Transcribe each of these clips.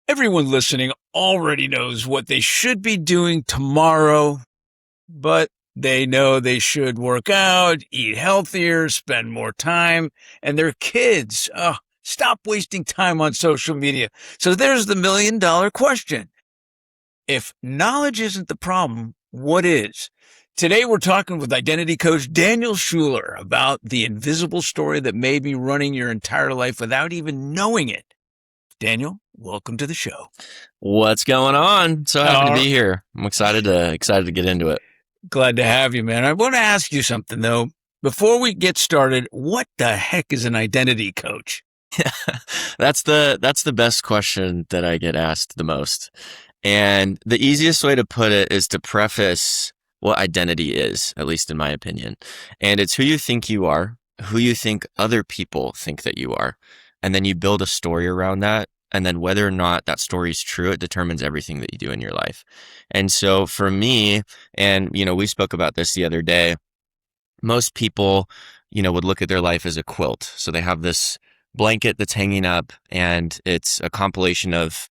Everyone listening already knows what they should be doing tomorrow, but they know they should work out, eat healthier, spend more time, and their kids. Stop wasting time on social media. So there's the $1,000,000 question. If knowledge isn't the problem, what is? Today, we're talking with identity coach Daniel Schuler about the invisible story that may be running your entire life without even knowing it. Daniel, welcome to the show. What's going on? So happy to be here. I'm excited to get into it. Glad to have you, man. I want to ask you something, though. Before we get started, what the heck is an identity coach? That's the best question that I get asked the most. And the easiest way to put it is to preface what identity is, at least in my opinion. And it's who you think you are, who you think other people think that you are. And then you build a story around that. And then whether or not that story is true, it determines everything that you do in your life. And so for me, and, we spoke about this the other day, most people, would look at their life as a quilt. So they have this blanket that's hanging up and it's a compilation of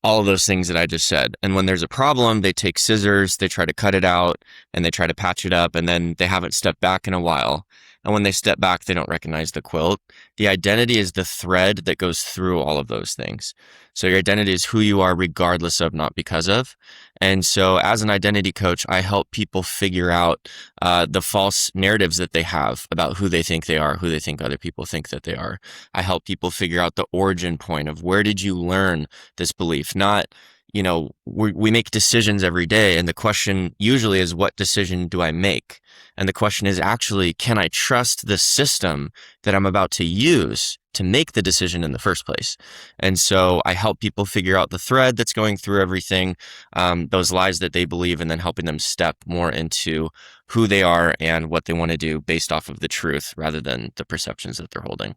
all of those things that I just said. And when there's a problem, they take scissors, they try to cut it out and they try to patch it up, and then they haven't stepped back in a while. And when they step back, they don't recognize the quilt. The identity is the thread that goes through all of those things. So your identity is who you are regardless of, not because of. And so as an identity coach, I help people figure out the false narratives that they have about who they think they are, who they think other people think that they are. I help people figure out the origin point of where did you learn this belief? Not, we make decisions every day. And the question usually is, what decision do I make? And the question is actually, can I trust the system that I'm about to use to make the decision in the first place? And so I help people figure out the thread that's going through everything, those lies that they believe, and then helping them step more into who they are and what they want to do based off of the truth rather than the perceptions that they're holding.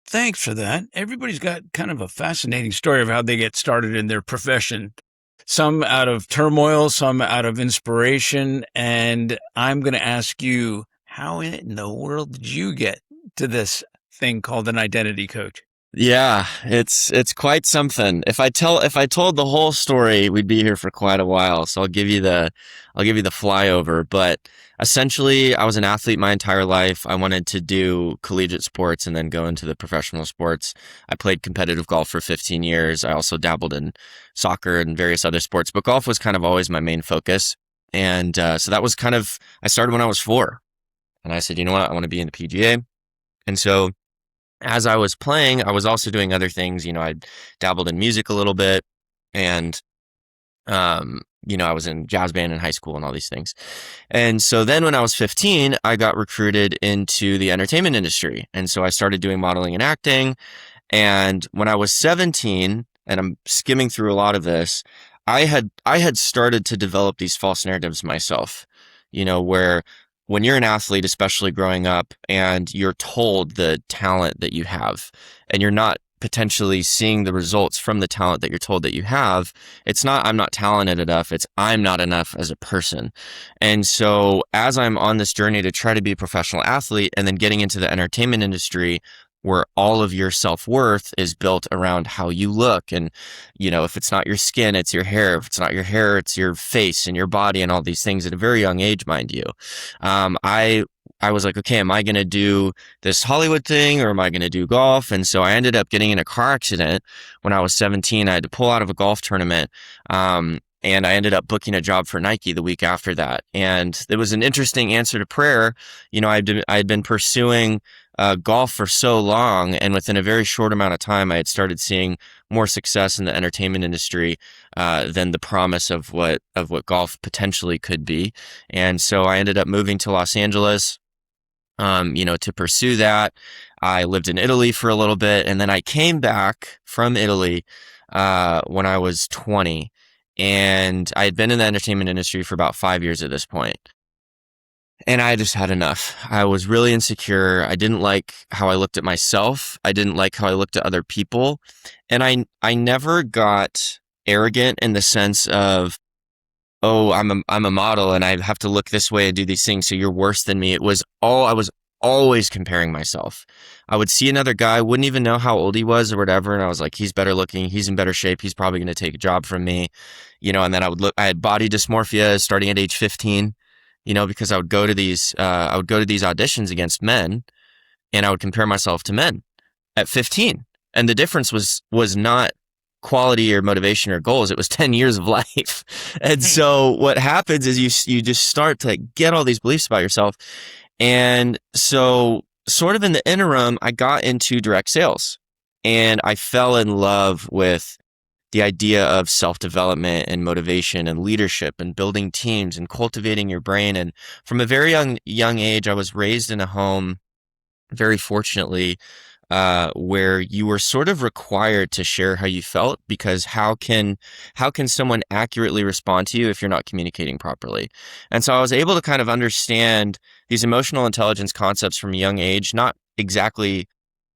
Thanks for that. Everybody's got kind of a fascinating story of how they get started in their profession. Some out of turmoil, some out of inspiration. And I'm going to ask you, how in the world did you get to this thing called an identity coach? Yeah, it's quite something. If I told the whole story, we'd be here for quite a while. So I'll give you the flyover. But essentially, I was an athlete my entire life. I wanted to do collegiate sports and then go into the professional sports. I played competitive golf for 15 years. I also dabbled in soccer and various other sports, but golf was kind of always my main focus. And so that was I started when I was 4. And I said, you know what, I want to be in the PGA. And so as I was playing, I was also doing other things. I dabbled in music a little bit, and I was in jazz band in high school and all these things. And so then when I was 15, I got recruited into the entertainment industry. And so I started doing modeling and acting. And when I was 17, and I'm skimming through a lot of this, I had started to develop these false narratives myself, where when you're an athlete, especially growing up, and you're told the talent that you have, and you're not potentially seeing the results from the talent that you're told that you have, it's not, I'm not talented enough, it's I'm not enough as a person. And so as I'm on this journey to try to be a professional athlete and then getting into the entertainment industry, where all of your self-worth is built around how you look. And, if it's not your skin, it's your hair. If it's not your hair, it's your face and your body and all these things at a very young age, mind you. I was like, okay, am I going to do this Hollywood thing or am I going to do golf? And so I ended up getting in a car accident when I was 17. I had to pull out of a golf tournament. And I ended up booking a job for Nike the week after that. And it was an interesting answer to prayer. I'd been pursuing golf for so long, and within a very short amount of time, I had started seeing more success in the entertainment industry than the promise of what golf potentially could be. And so I ended up moving to Los Angeles, to pursue that. I lived in Italy for a little bit, and then I came back from Italy when I was 20, and I had been in the entertainment industry for about 5 years at this point. And I just had enough. I was really insecure. I didn't like how I looked at myself. I didn't like how I looked at other people. And I never got arrogant in the sense of, oh, I'm a model and I have to look this way and do these things, so you're worse than me. I was always comparing myself. I would see another guy, wouldn't even know how old he was or whatever. And I was like, he's better looking. He's in better shape. He's probably going to take a job from me, and then I had body dysmorphia starting at age 15, because I would go to these auditions against men, and I would compare myself to men at 15. And the difference was not quality or motivation or goals. It was 10 years of life. And so what happens is you just start to get all these beliefs about yourself. And so sort of in the interim, I got into direct sales, and I fell in love with the idea of self-development and motivation and leadership and building teams and cultivating your brain. And from a very young age, I was raised in a home, very fortunately, where you were sort of required to share how you felt, because how can someone accurately respond to you if you're not communicating properly? And so I was able to kind of understand these emotional intelligence concepts from a young age, not exactly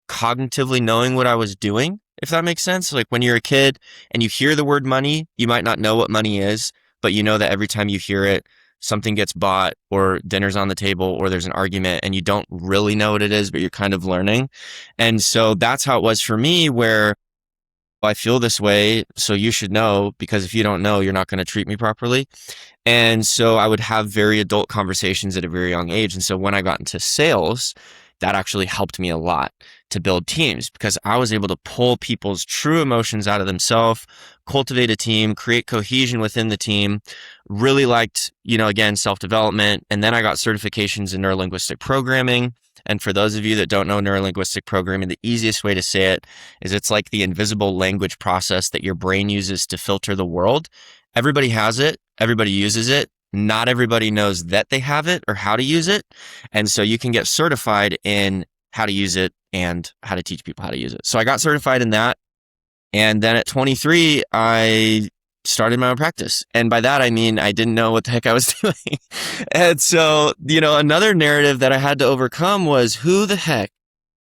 cognitively knowing what I was doing, if that makes sense. Like when you're a kid and you hear the word money, you might not know what money is, but you know that every time you hear it, something gets bought or dinner's on the table or there's an argument, and you don't really know what it is, but you're kind of learning. And so that's how it was for me, where I feel this way, so you should know, because if you don't know, you're not going to treat me properly. And so I would have very adult conversations at a very young age. And so when I got into sales, that actually helped me a lot to build teams, because I was able to pull people's true emotions out of themselves, cultivate a team, create cohesion within the team. Really liked, again, self-development. And then I got certifications in neurolinguistic programming. And for those of you that don't know neurolinguistic programming, the easiest way to say it is it's like the invisible language process that your brain uses to filter the world. Everybody has it. Everybody uses it. Not everybody knows that they have it or how to use it. And so you can get certified in how to use it and how to teach people how to use it. So I got certified in that. And then at 23, I started my own practice. And by that, I mean, I didn't know what the heck I was doing. And so, another narrative that I had to overcome was, who the heck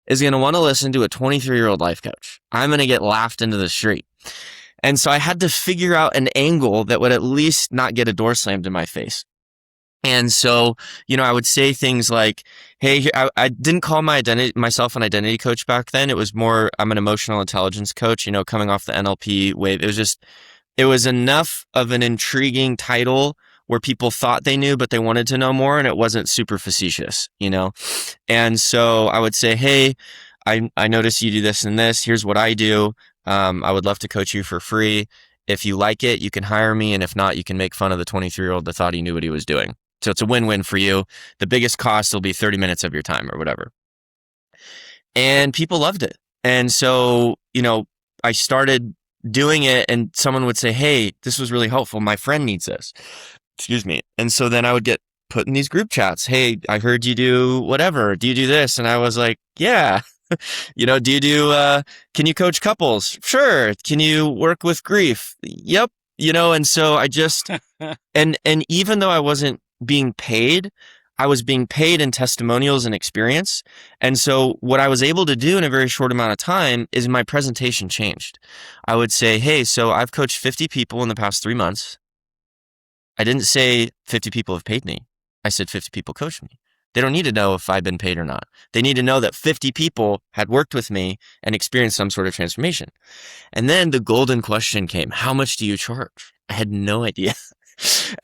is going to want to listen to a 23-year-old life coach? I'm going to get laughed into the street. And so I had to figure out an angle that would at least not get a door slammed in my face. And so, I would say things like, hey, I didn't call myself an identity coach back then. It was more, I'm an emotional intelligence coach, coming off the NLP wave. It was enough of an intriguing title where people thought they knew, but they wanted to know more, and it wasn't super facetious, And so I would say, hey, I noticed you do this and this. Here's what I do. I would love to coach you for free. If you like it, you can hire me. And if not, you can make fun of the 23-year-old that thought he knew what he was doing. So it's a win-win for you. The biggest cost will be 30 minutes of your time or whatever. And people loved it. And so, I started doing it, and someone would say, hey, this was really helpful. My friend needs this. Excuse me. And so then I would get put in these group chats. Hey, I heard you do whatever. Do you do this? And I was like, yeah. Do you can you coach couples? Sure. Can you work with grief? Yep. And so I just, and even though I wasn't being paid, I was being paid in testimonials and experience. And so what I was able to do in a very short amount of time is my presentation changed. I would say, hey, so I've coached 50 people in the past 3 months. I didn't say 50 people have paid me. I said 50 people coached me. They don't need to know if I've been paid or not. They need to know that 50 people had worked with me and experienced some sort of transformation. And then the golden question came, how much do you charge? I had no idea.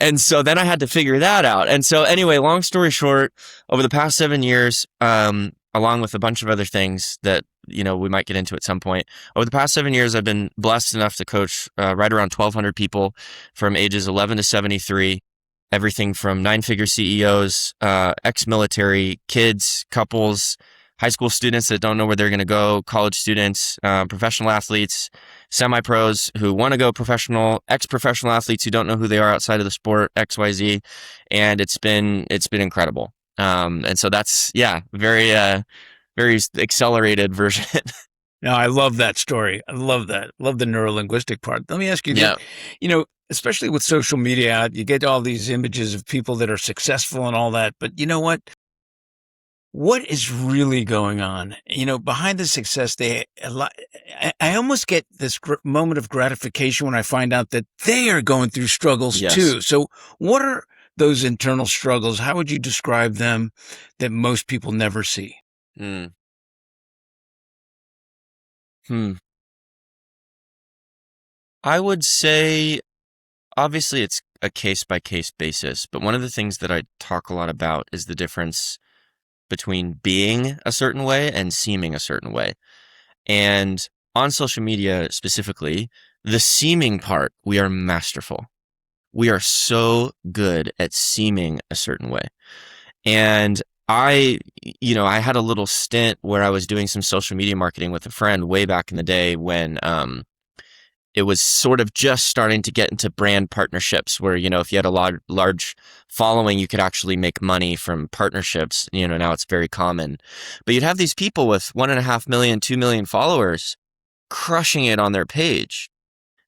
And so then I had to figure that out. And so anyway, long story short, over the past 7 years, along with a bunch of other things that, we might get into at some point, over the past 7 years, I've been blessed enough to coach right around 1,200 people from ages 11 to 73. Everything from 9-figure CEOs, ex-military, kids, couples, high school students that don't know where they're going to go, college students, professional athletes, semi-pros who want to go professional, ex-professional athletes who don't know who they are outside of the sport, XYZ. And it's been incredible. And so that's, very accelerated version. No, I love that story. I love that. Love the neurolinguistic part. Let me ask you, especially with social media, you get all these images of people that are successful and all that. But you know what? What is really going on? Behind the success, I almost get this moment of gratification when I find out that they are going through struggles too. So what are those internal struggles, how would you describe them that most people never see? Mm. Hmm. I would say, obviously, it's a case-by-case basis, but one of the things that I talk a lot about is the difference between being a certain way and seeming a certain way. And on social media specifically, the seeming part, we are masterful. We are so good at seeming a certain way. And I had a little stint where I was doing some social media marketing with a friend way back in the day when it was sort of just starting to get into brand partnerships where, if you had a large following, you could actually make money from partnerships. Now it's very common. But you'd have these people with 1.5 million, 2 million followers crushing it on their page.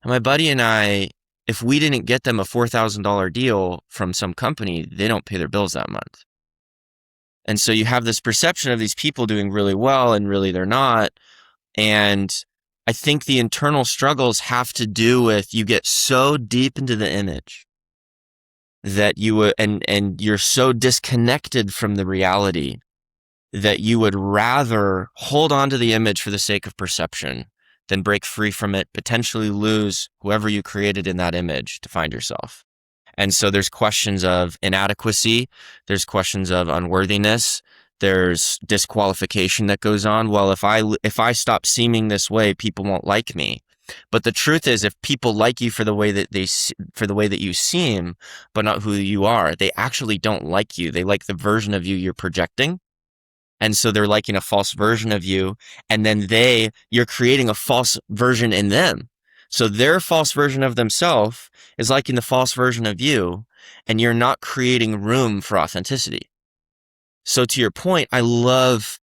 And my buddy and I, if we didn't get them a $4,000 deal from some company, they don't pay their bills that month. And so you have this perception of these people doing really well and really they're not. And I think the internal struggles have to do with you get so deep into the image that and you're so disconnected from the reality that you would rather hold on to the image for the sake of perception than break free from it, potentially lose whoever you created in that image to find yourself. And so there's questions of inadequacy, there's questions of unworthiness, there's disqualification that goes on. Well, if I stop seeming this way, people won't like me. But the truth is, if people like you for the way that you seem, but not who you are, they actually don't like you. They like the version of you you're projecting. And so they're liking a false version of you. And then you're creating a false version in them. So their false version of themselves is liking the false version of you, and you're not creating room for authenticity. So to your point, I love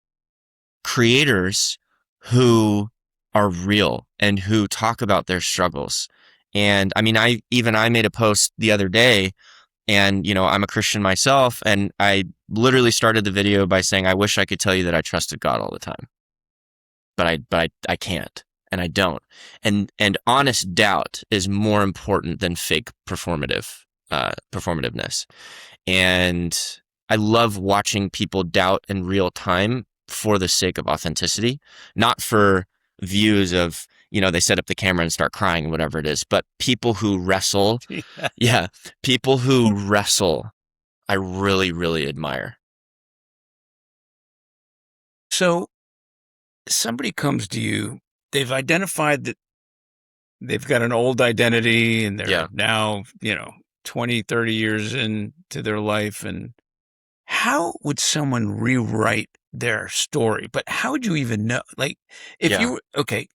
creators who are real and who talk about their struggles. And I mean, I made a post the other day, and I'm a Christian myself, and I literally started the video by saying, I wish I could tell you that I trusted God all the time, but I can't, and I don't. And honest doubt is more important than fake performativeness. And I love watching people doubt in real time for the sake of authenticity, not for views of, they set up the camera and start crying, whatever it is, but people who wrestle. Yeah. People who wrestle, I really, really admire. So somebody comes to you, they've identified that they've got an old identity and they're now, 20, 30 years into their life. And how would someone rewrite their story? But how would you even know? Like, if you, okay,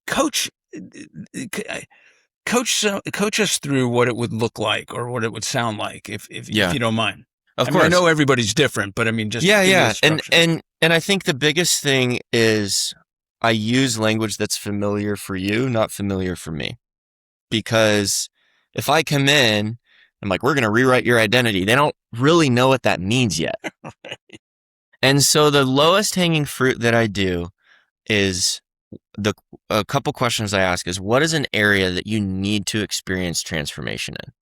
coach us through what it would look like or what it would sound like if you don't mind. Of course. I know everybody's different, but I mean, just and I think the biggest thing is I use language that's familiar for you, not familiar for me. Because if I come in, I'm like, we're going to rewrite your identity. They don't really know what that means yet. Right. And so the lowest hanging fruit that I do is a couple questions I ask is, what is an area that you need to experience transformation in?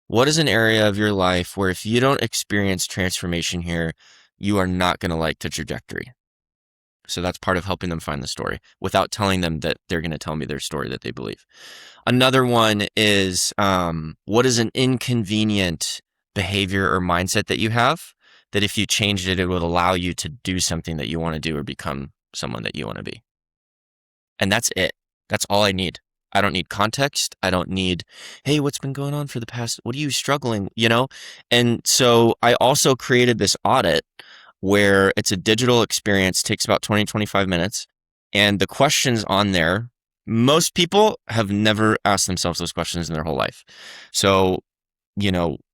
What is an area of your life where if you don't experience transformation here, you are not going to like the trajectory? So that's part of helping them find the story without telling them that they're going to tell me their story that they believe. Another one is, what is an inconvenient behavior or mindset that you have that if you changed it, it would allow you to do something that you want to do or become someone that you want to be. And that's it. That's all I need. I don't need context. I don't need, hey, what's been going on for the past, what are you struggling, And so I also created this audit where it's a digital experience, takes about 20, 25 minutes. And the questions on there, most people have never asked themselves those questions in their whole life. So,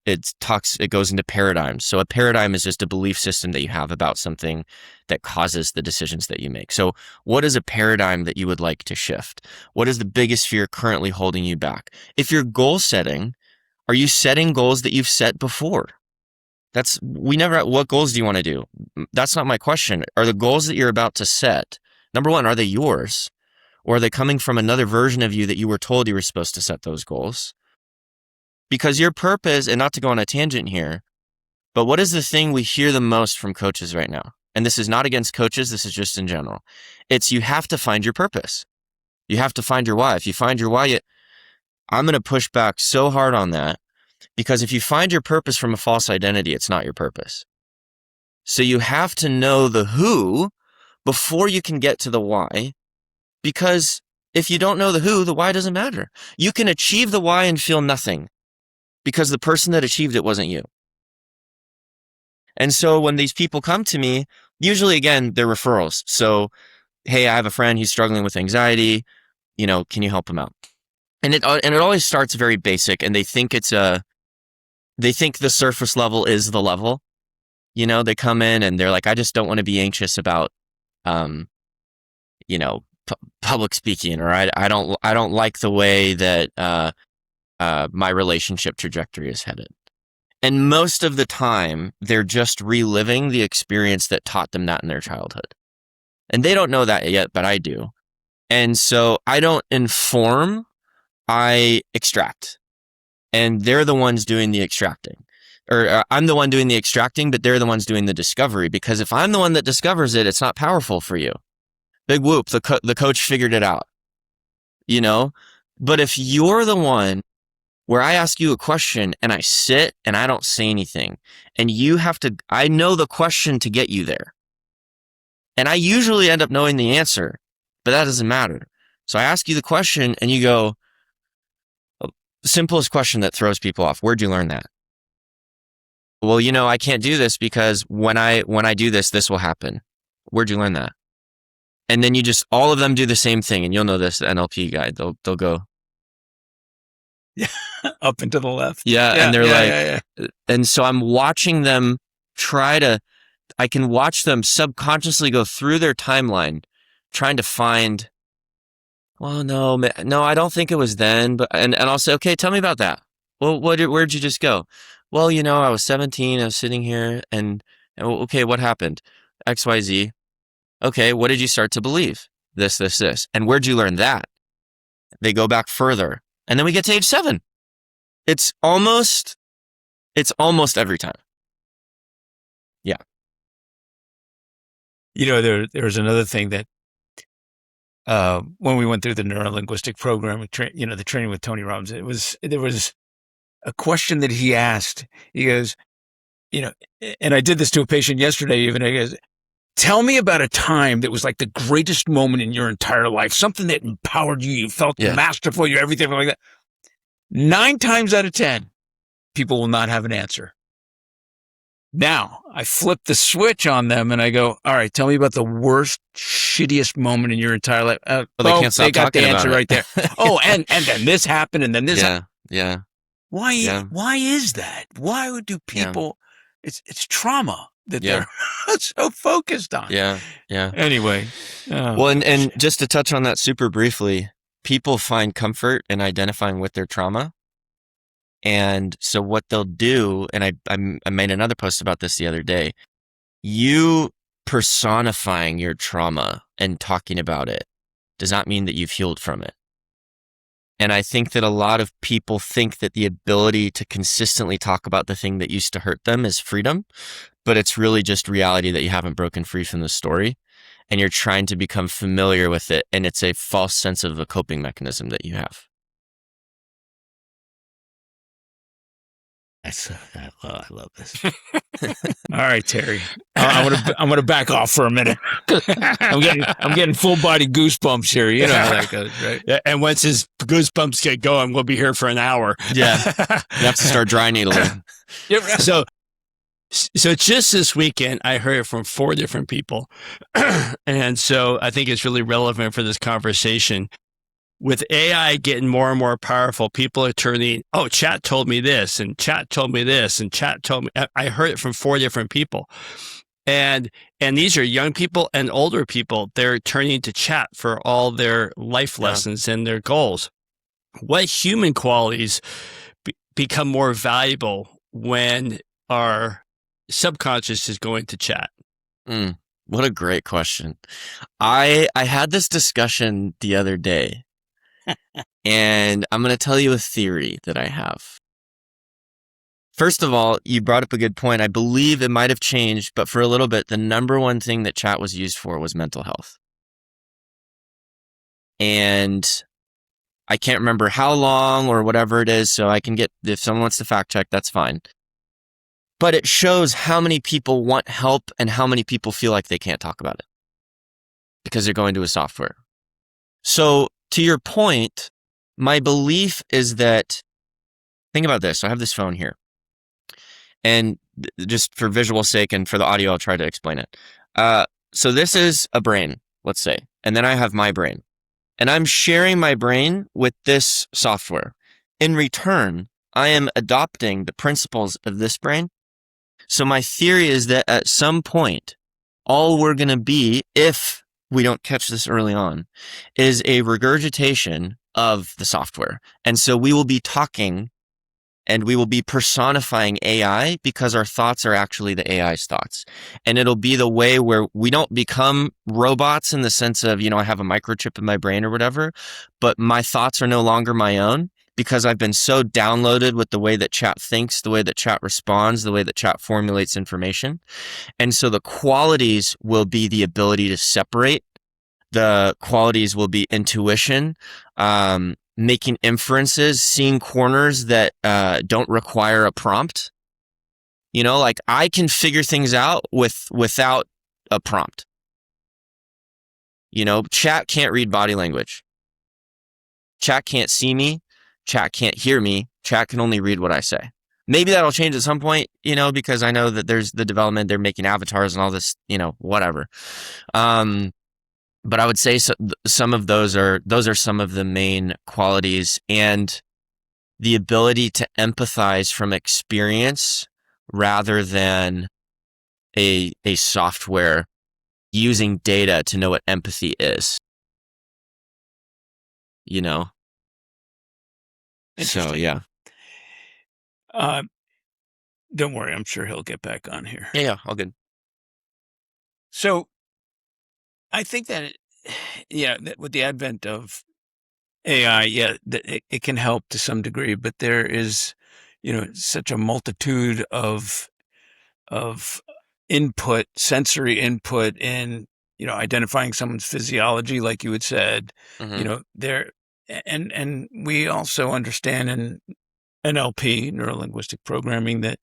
it goes into paradigms. So a paradigm is just a belief system that you have about something that causes the decisions that you make. So what is a paradigm that you would like to shift? What is the biggest fear currently holding you back? If you're goal setting, are you setting goals that you've set before? What goals do you want to do? That's not my question. Are the goals that you're about to set, number one, are they yours? Or are they coming from another version of you that you were told you were supposed to set those goals? Because your purpose, and not to go on a tangent here, but what is the thing we hear the most from coaches right now? And this is not against coaches, this is just in general. It's you have to find your purpose. You have to find your why. If you find your why, I'm going to push back so hard on that, because if you find your purpose from a false identity, it's not your purpose. So you have to know the who before you can get to the why, because if you don't know the who, the why doesn't matter. You can achieve the why and feel nothing because the person that achieved it wasn't you. And so when these people come to me, usually, again, they're referrals. So, hey, I have a friend who's struggling with anxiety. Can you help him out? And it always starts very basic, and they think the surface level is the level. They come in and they're like, I just don't want to be anxious about, public speaking, or I don't like the way that my relationship trajectory is headed. And most of the time, they're just reliving the experience that taught them that in their childhood. And they don't know that yet, but I do. And so I don't inform, I extract. And they're the ones doing the extracting. Or I'm the one doing the extracting, but they're the ones doing the discovery. Because if I'm the one that discovers it, it's not powerful for you. Big whoop, the coach figured it out. But if you're the one where I ask you a question and I sit and I don't say anything, and I know the question to get you there. And I usually end up knowing the answer, but that doesn't matter. So I ask you the question and you go, simplest question that throws people off. Where'd you learn that? Well, I can't do this because when I do this, this will happen. Where'd you learn that? And then all of them do the same thing, and you'll know this, the NLP guy, they'll go, yeah, up and to the left. Yeah. And they're and so I'm watching them I can watch them subconsciously go through their timeline, trying to find, well, no, I don't think it was then, but, and I'll say, okay, tell me about that. Well, where'd you just go? Well, I was 17, I was sitting here and okay, what happened? XYZ. Okay, what did you start to believe? This. And where'd you learn that? They go back further. And then we get to age 7. It's almost every time. Yeah. There's another thing that, when we went through the neuro-linguistic program, the training with Tony Robbins, there was a question that he asked. He goes, and I did this to a patient yesterday even. He goes, tell me about a time that was like the greatest moment in your entire life, something that empowered you. You felt masterful, you're everything like that. 9 times out of 10, people will not have an answer. Now, I flip the switch on them and I go, all right, tell me about the worst, shittiest moment in your entire life. They can't stop they got the talking answer about right there. And then this happened, and then this happened. Yeah. Why is that? Why do people, it's trauma that they're so focused on. Yeah. Anyway. Well, and just to touch on that super briefly, people find comfort in identifying with their trauma. And so what they'll do, and I made another post about this the other day, you personifying your trauma and talking about it does not mean that you've healed from it. And I think that a lot of people think that the ability to consistently talk about the thing that used to hurt them is freedom, but it's really just reality that you haven't broken free from the story and you're trying to become familiar with it. And it's a false sense of a coping mechanism that you have. I love this. All right, Terry. I'm gonna back off for a minute. I'm getting full body goosebumps here. You know how that goes, right? Yeah, and once his goosebumps get going, we'll be here for an hour. Yeah, you have to start dry needling. So just this weekend, I heard it from 4 different people, and so I think it's really relevant for this conversation. With AI getting more and more powerful, people are turning, chat told me this, and chat told me this, and chat told me. I heard it from 4 different people. And these are young people and older people. They're turning to chat for all their life lessons and their goals. What human qualities become more valuable when our subconscious is going to chat? What a great question. I had this discussion the other day. And I'm going to tell you a theory that I have. First of all, you brought up a good point. I believe it might have changed, but for a little bit, the number one thing that chat was used for was mental health. And I can't remember how long or whatever it is, so I can get, if someone wants to fact check, that's fine. But it shows how many people want help and how many people feel like they can't talk about it because they're going to a software. So to your point, my belief is that, think about this. So I have this phone here. And just for visual sake and for the audio, I'll try to explain it. So this is a brain, let's say, and then I have my brain. And I'm sharing my brain with this software. In return, I am adopting the principles of this brain. So my theory is that at some point, all we're going to be, if we don't catch this early on, is a regurgitation of the software. And so we will be talking and we will be personifying AI because our thoughts are actually the AI's thoughts. And it'll be the way where we don't become robots in the sense of, I have a microchip in my brain or whatever, but my thoughts are no longer my own because I've been so downloaded with the way that chat thinks, the way that chat responds, the way that chat formulates information. And so the qualities will be the ability to separate. The qualities will be intuition, making inferences, seeing corners that don't require a prompt. Like I can figure things out without a prompt. Chat can't read body language. Chat can't see me. Chat can't hear me. Chat can only read what I say. Maybe that'll change at some point, because I know that there's the development, they're making avatars and all this, whatever. But I would say some of those are some of the main qualities, and the ability to empathize from experience rather than a software using data to know what empathy is. So yeah. Don't worry, I'm sure he'll get back on here. Yeah, all good. So I think that, that with the advent of AI, it can help to some degree, but there is, such a multitude of input, sensory input in, identifying someone's physiology, like you had said, Mm-hmm. there, and we also understand in NLP, neuro-linguistic programming, that,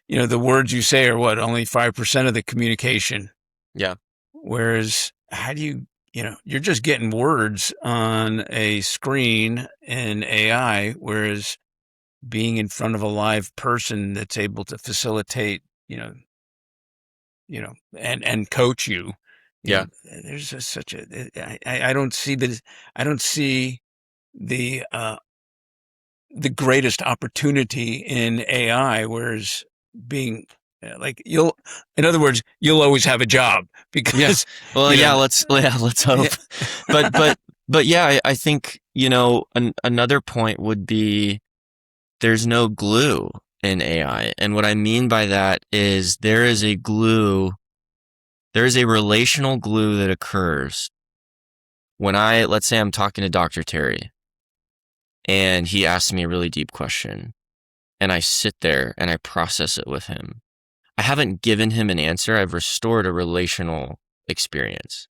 the words you say are only 5% of the communication. Yeah. Whereas how do you, you're just getting words on a screen in AI, whereas being in front of a live person that's able to facilitate, and coach you. Yeah. There's just such a, I don't see that. I don't see the greatest opportunity in AI, whereas being like in other words, you'll always have a job because. Well, let's hope. Yeah. But yeah, I think, another point would be there's no glue in AI. And what I mean by that is there is a relational glue that occurs when let's say I'm talking to Dr. Terry and he asks me a really deep question and I sit there and I process it with him. I haven't given him an answer. I've restored a relational experience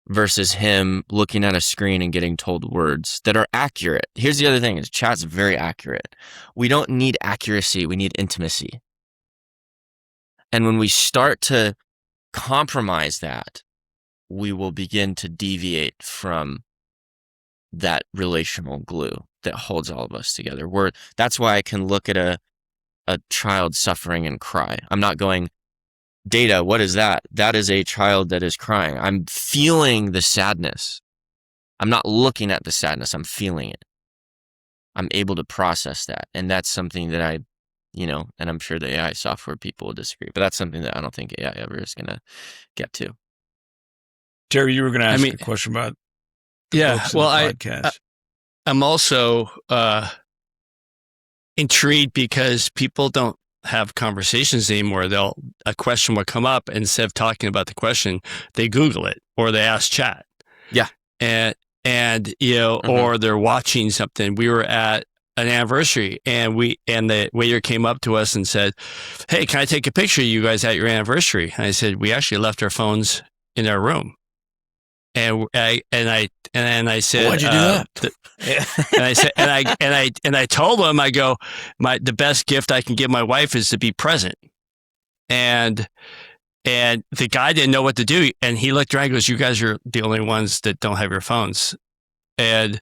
versus him looking at a screen and getting told words that are accurate. Here's the other thing is chat's very accurate. We don't need accuracy. We need intimacy. And when we start to compromise that, we will begin to deviate from that relational glue that holds all of us together. That's why I can look at a child suffering and cry. I'm not going, data, what is that? That is a child that is crying. I'm feeling the sadness. I'm not looking at the sadness. I'm feeling it. I'm able to process that. And that's something that I, and I'm sure the AI software people will disagree, but that's something that I don't think AI ever is going to get to. Terry, you were going to ask a question about the podcast. I'm also intrigued because people don't have conversations anymore. A question will come up, and instead of talking about the question, they Google it or they ask chat. Yeah. And or they're watching something. We were at an anniversary, and the waiter came up to us and said, "Hey, can I take a picture of you guys at your anniversary?" And I said, "We actually left our phones in our room." And I said, "Why'd you do that?" And I said, and I told him, I go, the best gift I can give my wife is to be present. And the guy didn't know what to do, and he looked around and goes, "You guys are the only ones that don't have your phones." And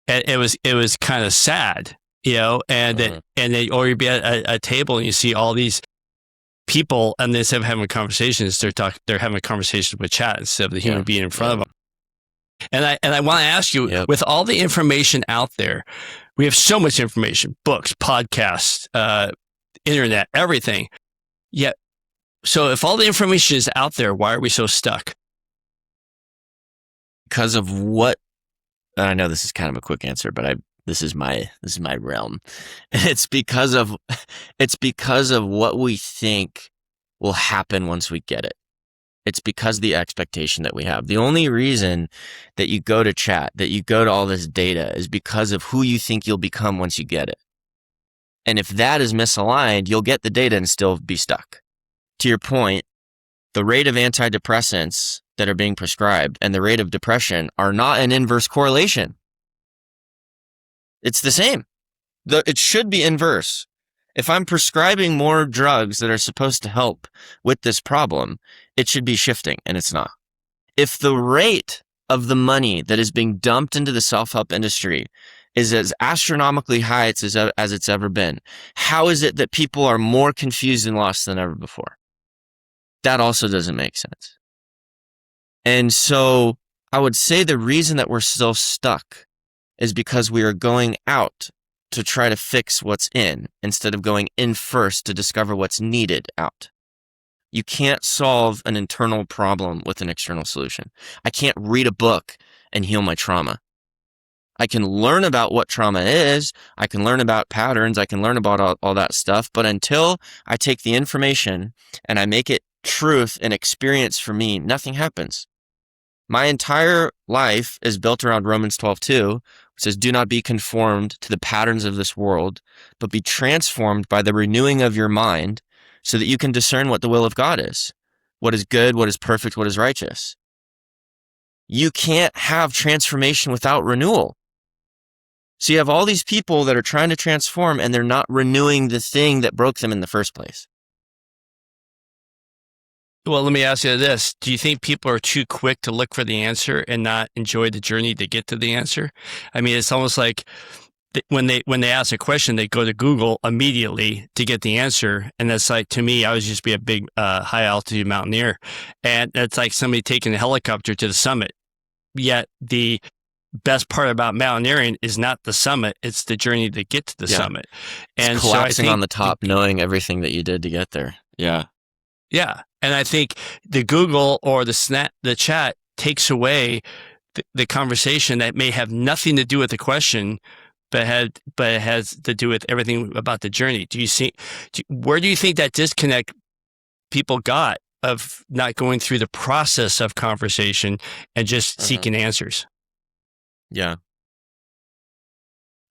it was kind of sad, and or you'd be at a table and you see all these people, and instead of having conversations, they're having a conversation with chat instead of the human being in front of them. And I want to ask you, with all the information out there, we have so much information, books, podcasts, internet, everything. Yet, so if all the information is out there, why are we so stuck? Because of what? I know this is kind of a quick answer, but this is my realm. It's because of what we think will happen once we get it. It's because the expectation that we have. The only reason that you go to chat, that you go to all this data, is because of who you think you'll become once you get it. And if that is misaligned, you'll get the data and still be stuck. To your point, the rate of antidepressants that are being prescribed and the rate of depression are not an inverse correlation. It's the same. It should be inverse. If I'm prescribing more drugs that are supposed to help with this problem, it should be shifting, and it's not. If the rate of the money that is being dumped into the self-help industry is as astronomically high as it's ever been, how is it that people are more confused and lost than ever before? That also doesn't make sense. And so I would say the reason that we're still stuck is because we are going out to try to fix what's in instead of going in first to discover what's needed out. You can't solve an internal problem with an external solution. I can't read a book and heal my trauma. I can learn about what trauma is. I can learn about patterns. I can learn about all that stuff. But until I take the information and I make it truth and experience for me, nothing happens. My entire life is built around Romans 12:2, which says, "Do not be conformed to the patterns of this world, but be transformed by the renewing of your mind so that you can discern what the will of God is, what is good, what is perfect, what is righteous." You can't have transformation without renewal. So you have all these people that are trying to transform and they're not renewing the thing that broke them in the first place. Well, let me ask you this. Do you think people are too quick to look for the answer and not enjoy the journey to get to the answer? I mean, it's almost like when they ask a question, they go to Google immediately to get the answer. And that's like, to me, I was just be a big high altitude mountaineer. And it's like somebody taking a helicopter to the summit. Yet the best part about mountaineering is not the summit, it's the journey to get to the summit. And it's collapsing on the top, knowing everything that you did to get there. Yeah. Yeah. And I think the Google or the chat takes away the conversation that may have nothing to do with the question, but it has to do with everything about the journey. Where do you think that disconnect people got of not going through the process of conversation and just seeking answers? Yeah.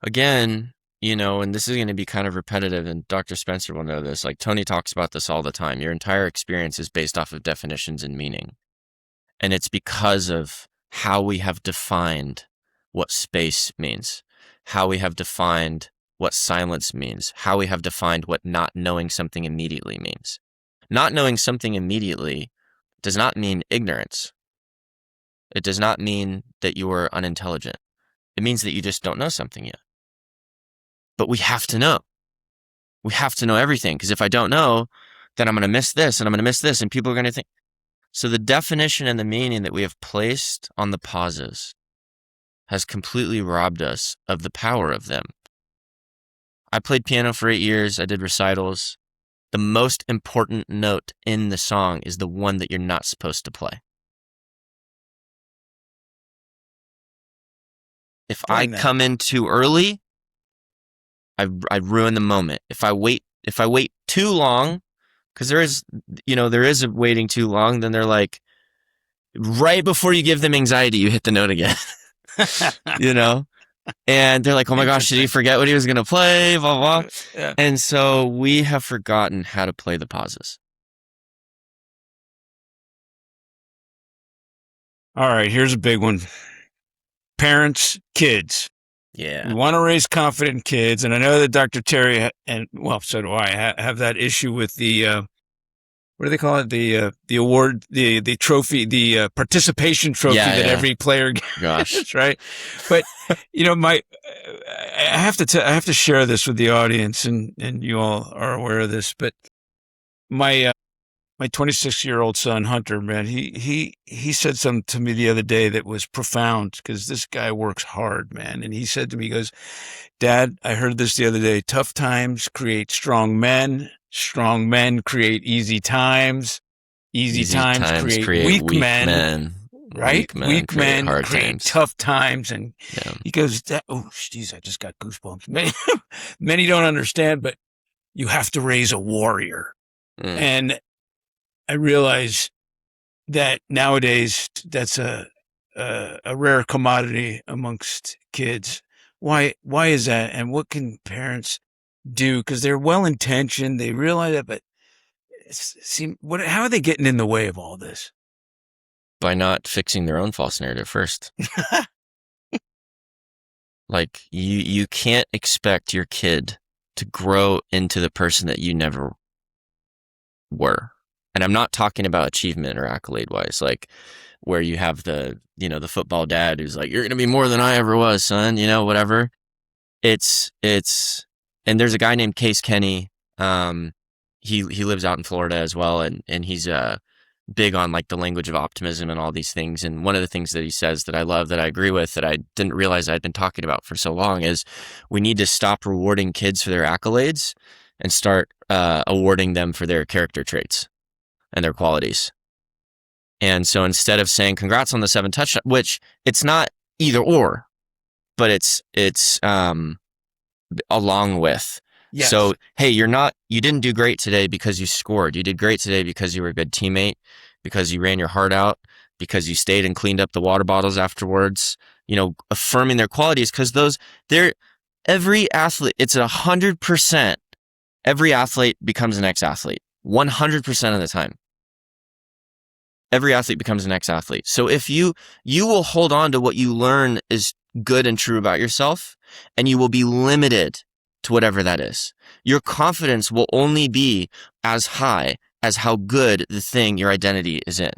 Again, and this is going to be kind of repetitive, and Dr. Spencer will know this. Like Tony talks about this all the time. Your entire experience is based off of definitions and meaning. And it's because of how we have defined what space means, how we have defined what silence means, how we have defined what not knowing something immediately means. Not knowing something immediately does not mean ignorance. It does not mean that you are unintelligent. It means that you just don't know something yet. But we have to know. We have to know everything, because if I don't know, then I'm going to miss this and I'm going to miss this, and people are going to think. So the definition and the meaning that we have placed on the pauses has completely robbed us of the power of them. I played piano for 8 years. I did recitals. The most important note in the song is the one that you're not supposed to play. If I come in too early, I ruin the moment. If I wait too long, because there is a waiting too long, then they're like, right before you give them anxiety, you hit the note again. And they're like, oh my gosh, did he forget what he was going to play? Blah, blah. Yeah. And so we have forgotten how to play the pauses. All right, here's a big one. Parents, kids. Yeah. We want to raise confident kids. And I know that Dr. Terry, and well, so do I, have that issue with the, what do they call it? The award, the trophy, the participation trophy that every player gets, Gosh. right? But, I have to share this with the audience, and you all are aware of this, but my 26-year-old son, Hunter, man, he said something to me the other day that was profound, because this guy works hard, man. And he said to me, he goes, Dad, I heard this the other day. Tough times create strong men. Strong men create easy times. Easy times create weak men. Right? Weak men create tough times. And he goes, oh, geez, I just got goosebumps. Many don't understand, but you have to raise a warrior. And I realize that nowadays that's a rare commodity amongst kids. Why is that? And what can parents do? Because they're well-intentioned. They realize that, but how are they getting in the way of all this? By not fixing their own false narrative first. Like you can't expect your kid to grow into the person that you never were. And I'm not talking about achievement or accolade wise, like where you have the football dad who's like, you're going to be more than I ever was, son, whatever. It's, and there's a guy named Case Kenny. He lives out in Florida as well. And he's, big on like the language of optimism and all these things. And one of the things that he says that I love, that I agree with, that I didn't realize I'd been talking about for so long, is we need to stop rewarding kids for their accolades and start, awarding them for their character traits and their qualities. And so instead of saying congrats on the 7 touchdowns, which it's not either or, but it's along with. Yes. So, hey, you didn't do great today because you scored. You did great today because you were a good teammate, because you ran your heart out, because you stayed and cleaned up the water bottles afterwards, affirming their qualities, because every athlete, it's 100%. Every athlete becomes an ex-athlete 100% of the time. Every athlete becomes an ex-athlete. So if you will hold on to what you learn is good and true about yourself, and you will be limited to whatever that is. Your confidence will only be as high as how good the thing your identity is in.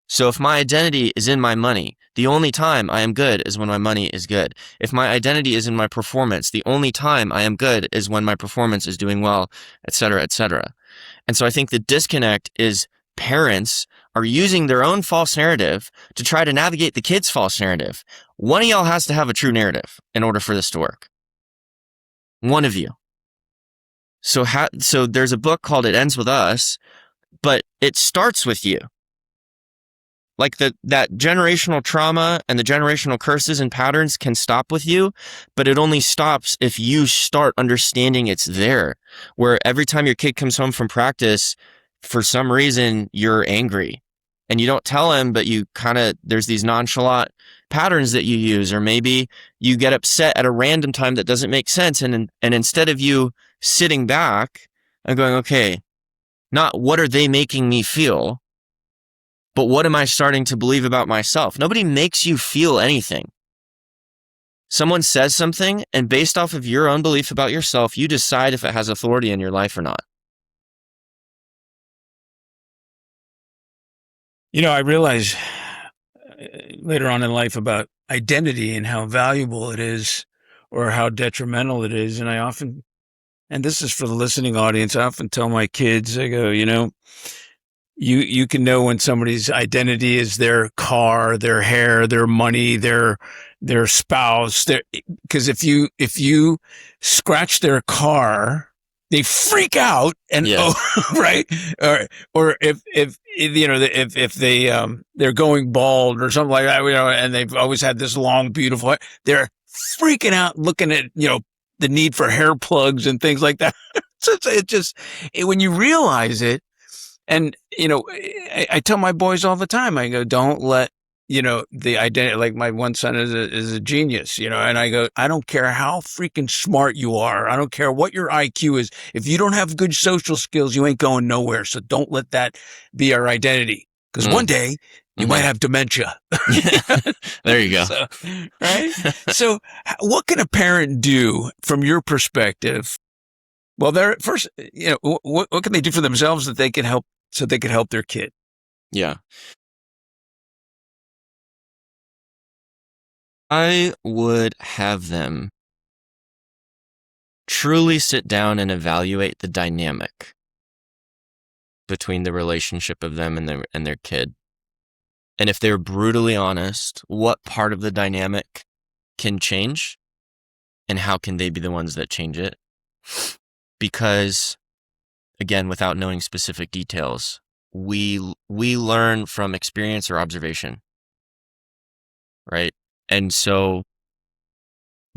So if my identity is in my money, the only time I am good is when my money is good. If my identity is in my performance, the only time I am good is when my performance is doing well, et cetera, et cetera. And so I think the disconnect is parents are using their own false narrative to try to navigate the kid's false narrative. One of y'all has to have a true narrative in order for this to work. One of you. So there's a book called It Ends With Us, but it starts with you. Like that generational trauma and the generational curses and patterns can stop with you, but it only stops if you start understanding it's there. Where every time your kid comes home from practice, for some reason, you're angry. And you don't tell him, but there's these nonchalant patterns that you use, or maybe you get upset at a random time that doesn't make sense. And instead of you sitting back and going, okay, not what are they making me feel, but what am I starting to believe about myself? Nobody makes you feel anything. Someone says something, and based off of your own belief about yourself, you decide if it has authority in your life or not. I realize later on in life about identity and how valuable it is, or how detrimental it is. And I often, and this is for the listening audience, I often tell my kids, I go, you can know when somebody's identity is their car, their hair, their money, their spouse, because if you scratch their car, they freak out and right, or if they're going bald or something like that, and they've always had this long, beautiful hair, they're freaking out, looking at the need for hair plugs and things like that. So when you realize it, and I tell my boys all the time, I go, don't let the identity, like my one son is a genius, and I go, I don't care how freaking smart you are. I don't care what your IQ is. If you don't have good social skills, you ain't going nowhere. So don't let that be our identity. Because one day you might have dementia. There you go. So, right? So what can a parent do from your perspective? Well, they're first, what can they do for themselves that they can help, so they can help their kid? Yeah. I would have them truly sit down and evaluate the dynamic between the relationship of them and their kid. And if they're brutally honest, what part of the dynamic can change and how can they be the ones that change it? Because, again, without knowing specific details, we learn from experience or observation, right? And so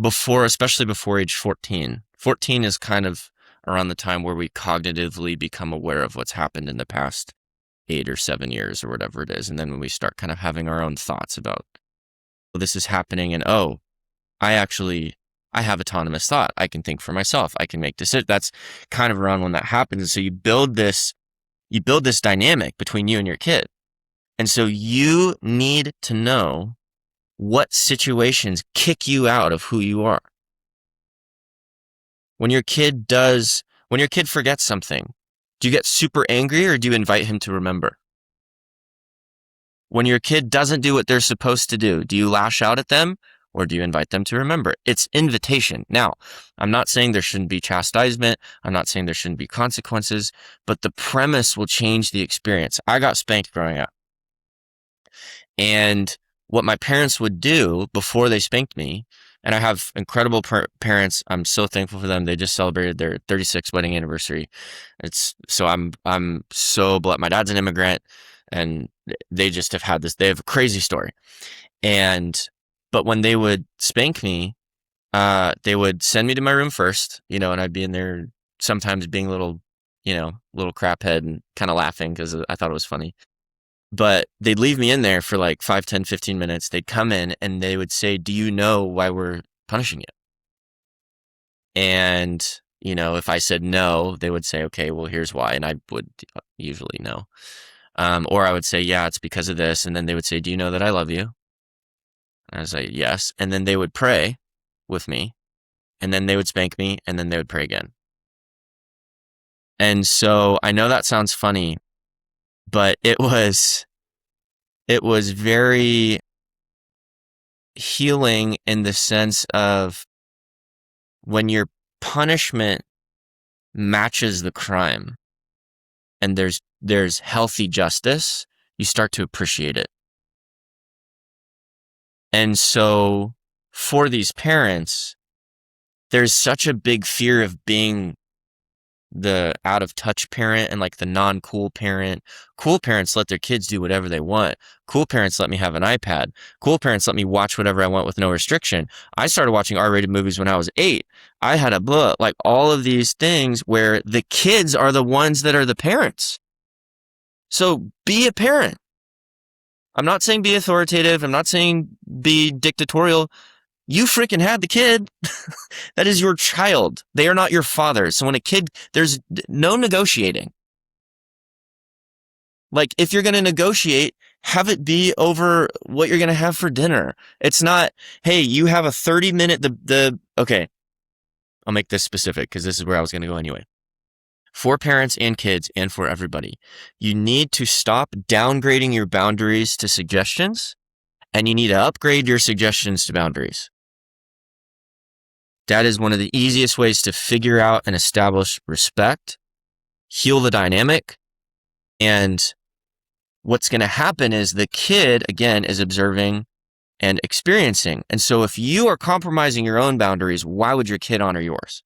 especially before age 14 is kind of around the time where we cognitively become aware of what's happened in the past 8 or 7 years or whatever it is. And then when we start kind of having our own thoughts about, well, this is happening and, I have autonomous thought. I can think for myself. I can make decisions. That's kind of around when that happens. And so you build this dynamic between you and your kid. And so you need to know what situations kick you out of who you are. When your kid forgets something, do you get super angry or do you invite him to remember? When your kid doesn't do what they're supposed to do you lash out at them or do you invite them to remember? It's invitation. Now, I'm not saying there shouldn't be chastisement. I'm not saying there shouldn't be consequences, but the premise will change the experience. I got spanked growing up. And what my parents would do before they spanked me, and I have incredible parents. I'm so thankful for them. They just celebrated their 36th wedding anniversary. I'm so blessed. My dad's an immigrant and they just have had they have a crazy story. But when they would spank me, they would send me to my room first, and I'd be in there sometimes being a little crap head and kind of laughing because I thought it was funny. But they'd leave me in there for like 5, 10, 15 minutes. They'd come in and they would say, do you know why we're punishing you? And, if I said no, they would say, okay, well, here's why. And I would usually know. Or I would say, yeah, it's because of this. And then they would say, do you know that I love you? And I was like, yes. And then they would pray with me. And then they would spank me. And then they would pray again. And so I know that sounds funny, but it was very healing in the sense of when your punishment matches the crime and there's healthy justice, you start to appreciate it. And so for these parents, there's such a big fear of being the out of touch parent and like the non-cool parent. Cool parents let their kids do whatever they want. Cool parents let me have an iPad. Cool parents let me watch whatever I want with no restriction. I started watching R-rated movies when I was 8. I had a book, like all of these things where the kids are the ones that are the parents. So be a parent. I'm not saying be authoritative. I'm not saying be dictatorial. You freaking had the kid. That is your child. They are not your father. So when a kid, there's no negotiating. Like if you're going to negotiate, have it be over what you're going to have for dinner. It's not, hey, you have a 30-minute, okay, I'll make this specific because this is where I was going to go anyway. For parents and kids and for everybody, you need to stop downgrading your boundaries to suggestions and you need to upgrade your suggestions to boundaries. That is one of the easiest ways to figure out and establish respect, heal the dynamic, and what's going to happen is the kid, again, is observing and experiencing. And so if you are compromising your own boundaries, why would your kid honor yours?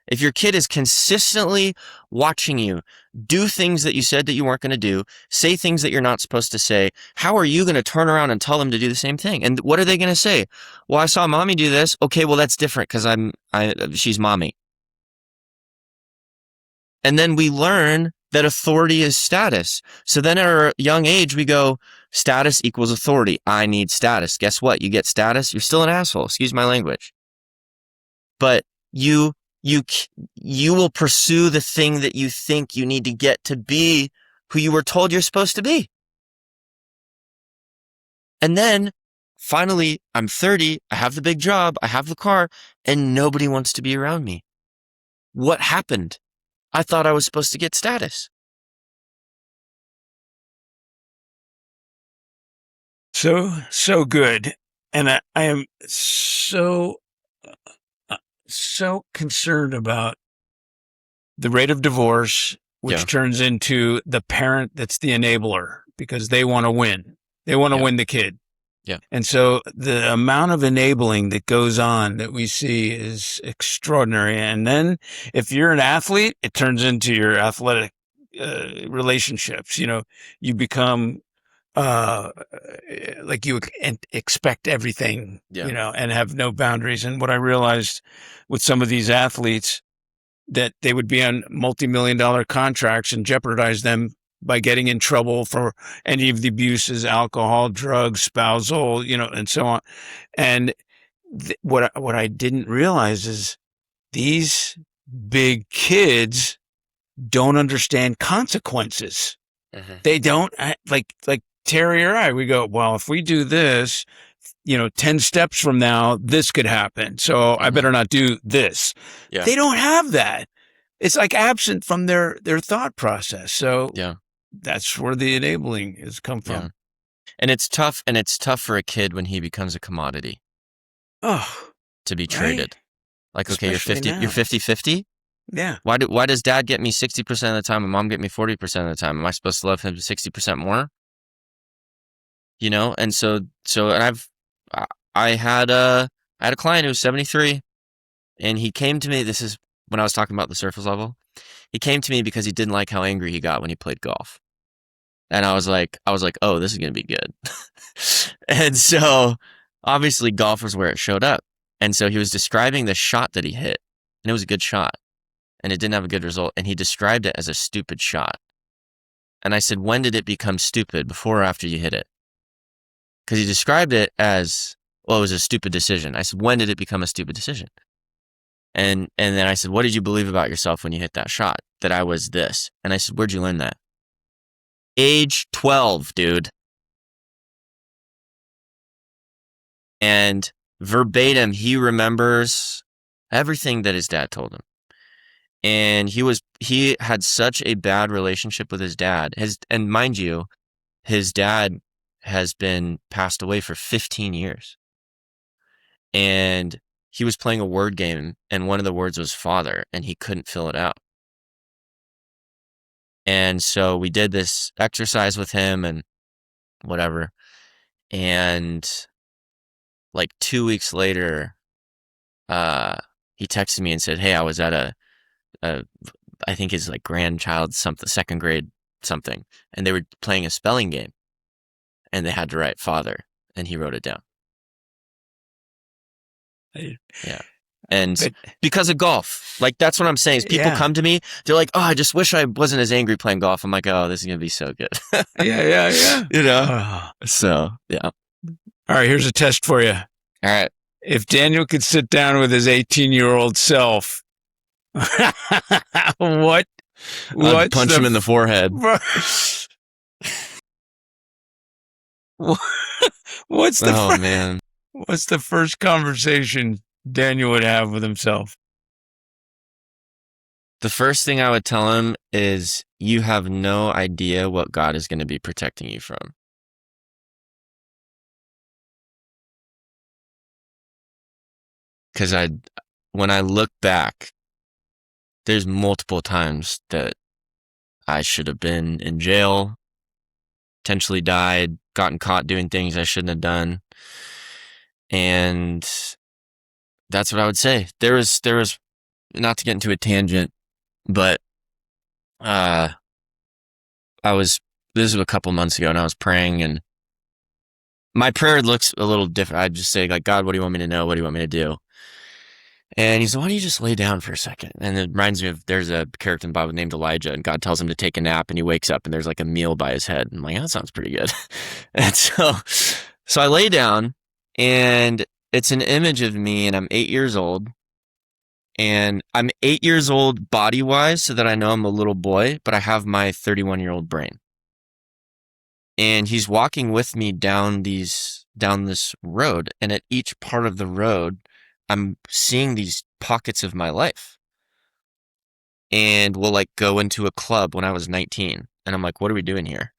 If your kid is consistently watching you do things that you said that you weren't going to do, say things that you're not supposed to say, how are you going to turn around and tell them to do the same thing? And what are they going to say? Well, I saw mommy do this. Okay, well, that's different because she's mommy. And then we learn that authority is status. So then at our young age, we go, status equals authority. I need status. Guess what? You get status, you're still an asshole. Excuse my language. But you will pursue the thing that you think you need to get to be who you were told you're supposed to be. And then finally, I'm 30, I have the big job, I have the car, and nobody wants to be around me. What happened? I thought I was supposed to get status. So good. And I am so concerned about the rate of divorce, which turns into the parent that's the enabler because they want to win. They want to win the kid. Yeah. And so the amount of enabling that goes on that we see is extraordinary. And then if you're an athlete, it turns into your athletic relationships. You know, you become like you expect everything, you know, and have no boundaries. And what I realized with some of these athletes, that they would be on multi-million-dollar contracts and jeopardize them by getting in trouble for any of the abuses, alcohol, drugs, spousal, you know, and so on. And what I didn't realize is these big kids don't understand consequences. Mm-hmm. They don't like Terry or I, we go, well, if we do this, you know, 10 steps from now, this could happen. So I better not do this. Yeah. They don't have that. It's like absent from their thought process. So that's where the enabling has come from. Yeah. And it's tough for a kid when he becomes a commodity. Oh, to be traded. Like, okay, especially you're 50-50? Yeah. Why does dad get me 60% of the time and mom get me 40% of the time? Am I supposed to love him 60% more? You know? And so and I had a client who was 73, and he came to me, this is when I was talking about the surface level. He came to me because he didn't like how angry he got when he played golf. And I was like, oh, this is going to be good. And so obviously golf was where it showed up. And so he was describing the shot that he hit, and it was a good shot, and it didn't have a good result. And he described it as a stupid shot. And I said, when did it become stupid, before or after you hit it? Because he described it as, well, it was a stupid decision. I said, when did it become a stupid decision? And then I said, what did you believe about yourself when you hit that shot? That I was this. And I said, where'd you learn that? Age 12, dude. And verbatim, he remembers everything that his dad told him. And he had such a bad relationship with his dad. And mind you, his dad has been passed away for 15 years. And he was playing a word game, and one of the words was father, and he couldn't fill it out. And so we did this exercise with him and whatever. And like 2 weeks later, he texted me and said, hey, I was at I think his like grandchild's second grade something, and they were playing a spelling game, and they had to write father, and he wrote it down. Yeah. And because of golf, like, that's what I'm saying is people come to me, they're like, oh, I just wish I wasn't as angry playing golf. I'm like, oh, this is going to be so good. Yeah. You know? So, yeah. All right, here's a test for you. All right. If Daniel could sit down with his 18-year-old self, what? I'd punch him in the forehead. What's the man. What's the first conversation Daniel would have with himself? The first thing I would tell him is, you have no idea what God is going to be protecting you from. Because when I look back, there's multiple times that I should have been in jail, potentially died, gotten caught doing things I shouldn't have done. And that's what I would say. There was, not to get into a tangent, but this was a couple months ago, and I was praying, and my prayer looks a little different. I'd just say, like, God, what do you want me to know? What do you want me to do? And he said, why don't you just lay down for a second? And it reminds me of, there's a character in the Bible named Elijah, and God tells him to take a nap, and he wakes up and there's like a meal by his head. I'm like, that sounds pretty good. And so I lay down, and it's an image of me, and I'm 8 years old. And I'm 8 years old body-wise, so that I know I'm a little boy, but I have my 31-year-old brain. And he's walking with me down this road, and at each part of the road, I'm seeing these pockets of my life. And we'll like go into a club when I was 19, and I'm like, what are we doing here?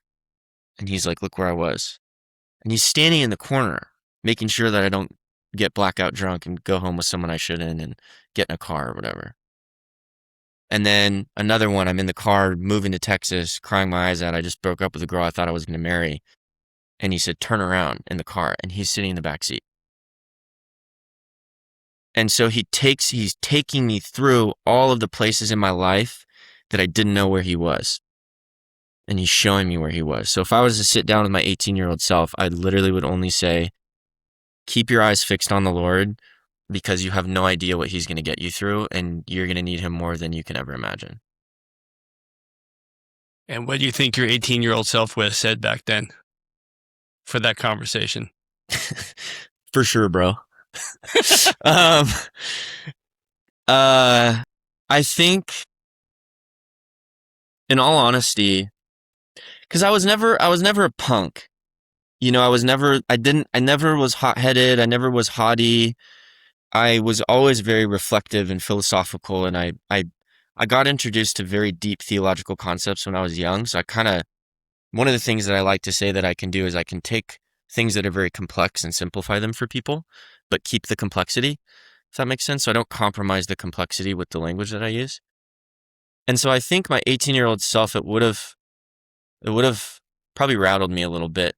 And he's like, look where I was. And he's standing in the corner, making sure that I don't get blackout drunk and go home with someone I shouldn't and get in a car or whatever. And then another one, I'm in the car moving to Texas, crying my eyes out. I just broke up with a girl I thought I was going to marry. And he said, turn around in the car. And he's sitting in the back seat. And so he's taking me through all of the places in my life that I didn't know where he was. And he's showing me where he was. So if I was to sit down with my 18-year-old self, I literally would only say, keep your eyes fixed on the Lord, because you have no idea what he's going to get you through, and you're going to need him more than you can ever imagine. And what do you think your 18-year-old self would have said back then for that conversation? For sure, bro. I think, in all honesty, because I was never a punk. You know, I never was hot-headed. I never was haughty. I was always very reflective and philosophical, and I got introduced to very deep theological concepts when I was young. So one of the things that I like to say that I can do is I can take things that are very complex and simplify them for people, but keep the complexity, if that makes sense. So I don't compromise the complexity with the language that I use. And so I think my 18-year-old self, it would have probably rattled me a little bit,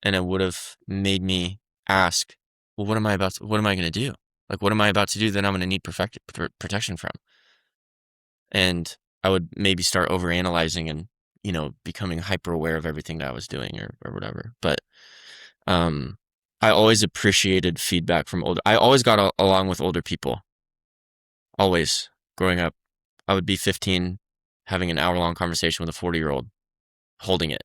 and it would have made me ask, well, what am I going to do? Like, what am I about to do that I'm going to need protection from? And I would maybe start overanalyzing and, you know, becoming hyper aware of everything that I was doing or whatever. But I always appreciated feedback from I always got along with older people. Always. Growing up, I would be 15, having an hour-long conversation with a 40-year-old, holding it,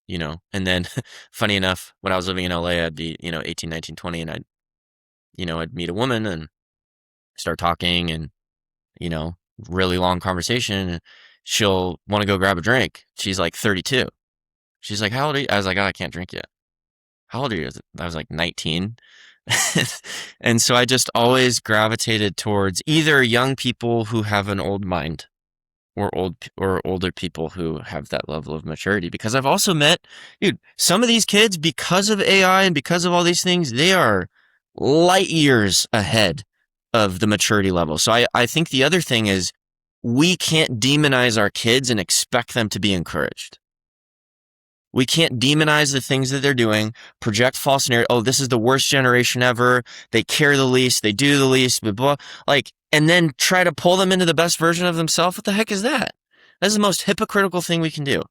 you know. And then, funny enough, when I was living in LA, I'd be, 18, 19, 20, and I'd meet a woman and start talking and, really long conversation. And she'll want to go grab a drink. She's like 32. She's like, how old are you? I was like, oh, I can't drink yet. How old are you? I was like 19. And so I just always gravitated towards either young people who have an old mind or older people who have that level of maturity. Because I've also met, some of these kids, because of AI and because of all these things, they are light years ahead of the maturity level. So I think the other thing is we can't demonize our kids and expect them to be encouraged. We can't demonize the things that they're doing, project false narrative. Oh, this is the worst generation ever. They care the least. They do the least, blah, blah. And then try to pull them into the best version of themselves. What the heck is that? That's the most hypocritical thing we can do.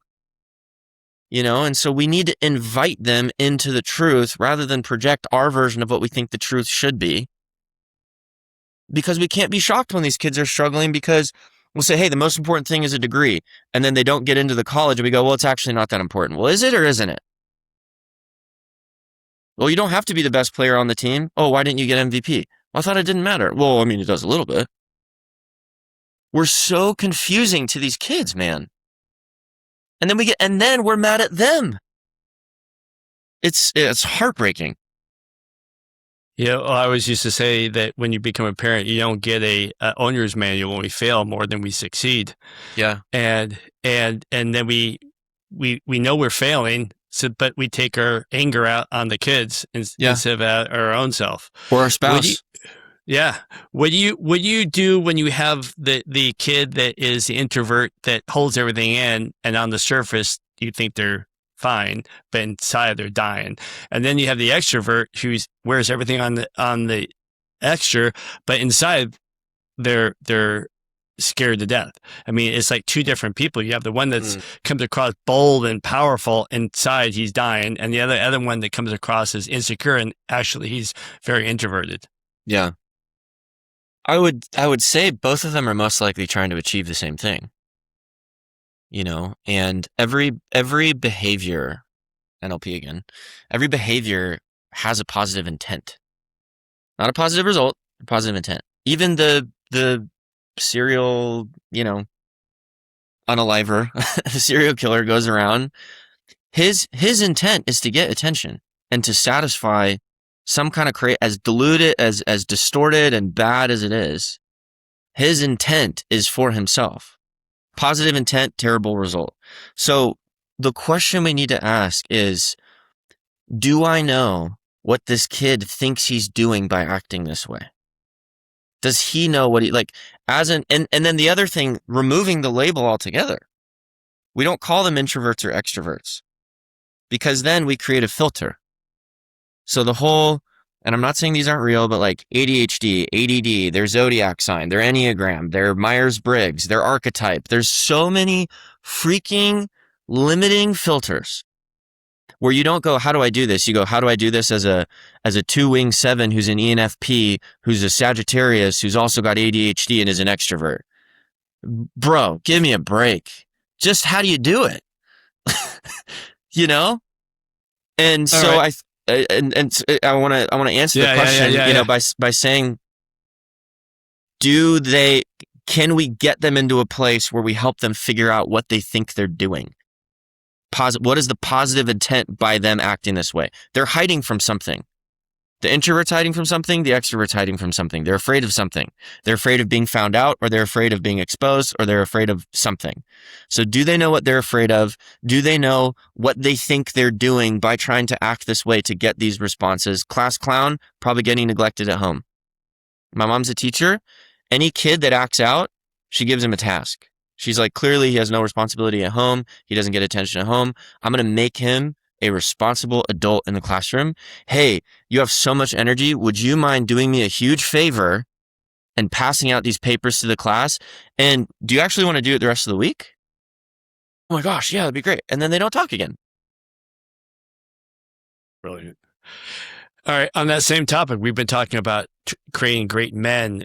And so we need to invite them into the truth rather than project our version of what we think the truth should be. Because we can't be shocked when these kids are struggling, because we'll say, hey, the most important thing is a degree. And then they don't get into the college and we go, well, it's actually not that important. Well, is it or isn't it? Well, you don't have to be the best player on the team. Oh, why didn't you get MVP? Well, I thought it didn't matter. Well, I mean, it does a little bit. We're so confusing to these kids, man. And then we're mad at them. It's heartbreaking. Yeah, I always used to say that when you become a parent, you don't get a owner's manual when we fail more than we succeed. Yeah, and then we know we're failing, but we take our anger out on the kids instead of our own self or our spouse. What do you do when you have the kid that is the introvert that holds everything in, and on the surface you think they're fine, but inside they're dying? And then you have the extrovert who wears everything on the extra, but inside they're scared to death. I mean, it's like two different people. You have the one that's comes across bold and powerful, inside he's dying, and the other one that comes across as insecure, and actually he's very introverted. Yeah. I would say both of them are most likely trying to achieve the same thing. And every behavior, NLP again, every behavior has a positive intent. Not a positive result, a positive intent. Even the serial, unaliver, the serial killer goes around. His intent is to get attention and to satisfy some kind of as diluted, as distorted and bad as it is. His intent is for himself. Positive intent, terrible result. So the question we need to ask is, do I know what this kid thinks he's doing by acting this way? Does he know what and then the other thing, removing the label altogether. We don't call them introverts or extroverts because then we create a filter. So and I'm not saying these aren't real, but like ADHD, ADD, their zodiac sign, their Enneagram, their Myers-Briggs, their archetype. There's so many freaking limiting filters where you don't go, how do I do this? You go, how do I do this as a 2-wing 7 who's an ENFP, who's a Sagittarius, who's also got ADHD and is an extrovert? Bro, give me a break. Just how do you do it? And so right. I want to answer the question, by saying, can we get them into a place where we help them figure out what they think they're doing? What is the positive intent by them acting this way? They're hiding from something. The introvert's hiding from something. The extrovert's hiding from something. They're afraid of something. They're afraid of being found out, or they're afraid of being exposed, or they're afraid of something. So do they know what they're afraid of? Do they know what they think they're doing by trying to act this way to get these responses? Class clown, probably getting neglected at home. My mom's a teacher. Any kid that acts out, she gives him a task. She's like, clearly he has no responsibility at home. He doesn't get attention at home. I'm going to make him a responsible adult in the classroom. Hey, you have so much energy. Would you mind doing me a huge favor and passing out these papers to the class? And do you actually want to do it the rest of the week? Oh my gosh, yeah, that'd be great. And then they don't talk again. Brilliant. All right. On that same topic, we've been talking about creating great men